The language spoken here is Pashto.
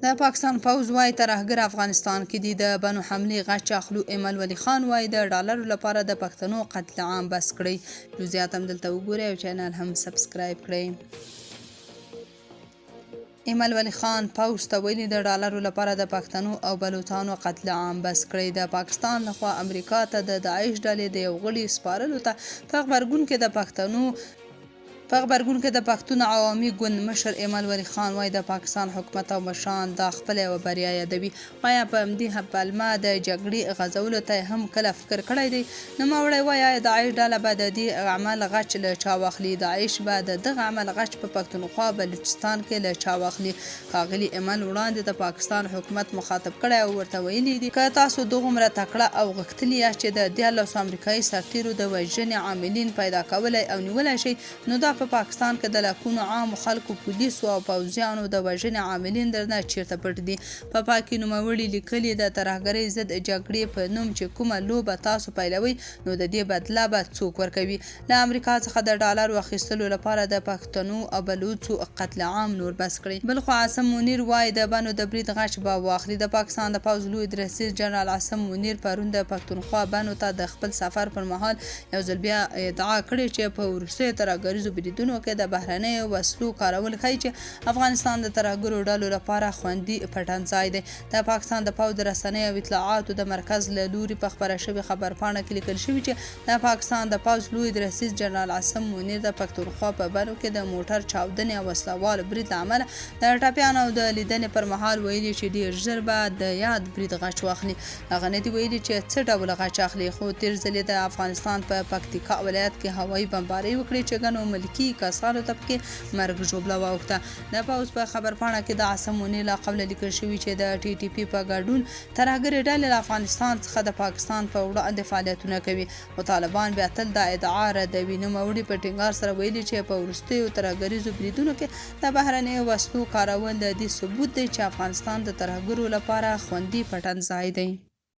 د پاکستان پوځ وایي ترهګر افغانستان کې دي. د بنو حملې غچ اخلو ایمل خان وایي د ډالرو لپاره د پښتنو قتل عام بس کړئ. جزئیات هم دلته وګورئ او چینل هم سبسکرایب کړئ. ایمل خان پوځ ته ویلي د ډالرو لپاره د پښتنو او بلوچانو قتل عام بس کړئ. د پاکستان لخوا امریکا ته د داعش ډلې د یو غړي سپارلو ته په غبرګون کې د پښتون عوامي ګوند مشر ایمل خان وایي د پاکستان حکومت او مشران دا خپل یوه بریا یادوي. وایي په همدې پلمه د جګړې غځولو ته هم کله فکر کړی دی. نوموړی وایي داعش ډله به د دې عمل غچ له چا واخلي. داعش به د دغه عمل غچ په پښتونخوا بلوچستان کې له چا واخلي. ښاغلي ایمل وړاندې د پاکستان حکومت مخاطب کړی او ورته ویلي دي که تاسو دغومره تکړه او غښتلي یاست چې د 14 امریکایي سرتیرو د وژنې عاملین پیدا کولی او نیولی شئ، نو دا په پاکستان کې د لکونو عامو خلکو، پولیسو او پوځیانو د وژنې عاملین درنه چیرته پټ دي. په پاکي نوموړي لیکلي د ترهګرۍ ضد جګړې په نوم چې کومه لوبه تاسو پیلوئ، نو د دې بدله به څوک ورکوي. له امریکا څخه د ډالرو اخیستلو لپاره د پښتنو او بلوچو قتل عام نور بس کړئ. بلخوا عاصم منیر وایي د بنو د برید غچ به واخلي. د پاکستان د پوځ لوی درسیز جنرال عاصم منیر پرون د پښتونخوا بنو ته د خپل سفر پر مهال یو ځل بیا ادعا کړې چې په وروستیو ترهګریزو بریدونو کې د بهرنیو وسلو کارول ښیي چې افغانستان د ترهګرو ډلو لپاره خوندي پټنځای دی. د پاکستان د پوځ د رسنیو او اطلاعاتو د مرکز له لوري په خپره شوې خبرپاڼه کې لیکل شوي چې د پاکستان د پوځ لوی درسیز جنرال عاصم منیر د پښتونخوا په بنو کې د موټر چاودنې او وسلوال برید له امله د ټپیانو د لیدنې پر مهال ویلي چې ډېر ژر به د یاد برید غچ واخلي. هغه نه دي ویلي چې څه ډول غچ اخلي، خو تیر ځل د افغانستان په پکتیکا ولایت کې هوایي بمبارۍ وکړې چې ګڼو ملکي کسانو ته پکې مرګ ژوبله واوښته. د پوځ په خبرپاڼه کې د عاصم منیر له قبله لیکل شوي چې د TTP په ګډون ترهګرې ډلې له افغانستان څخه د پاکستان په وړاندې فعالیتونه کوي، خو طالبان بیا تل دا ادعا ردوي. نوموړي په ټینګار سره ویلي چې په وروستیو ترهګریزو بریدونو کې د بهرنیو وسلو کارول د دې ثبوت دی چې افغانستان د ترهګرو لپاره خوندي پټنځای دی.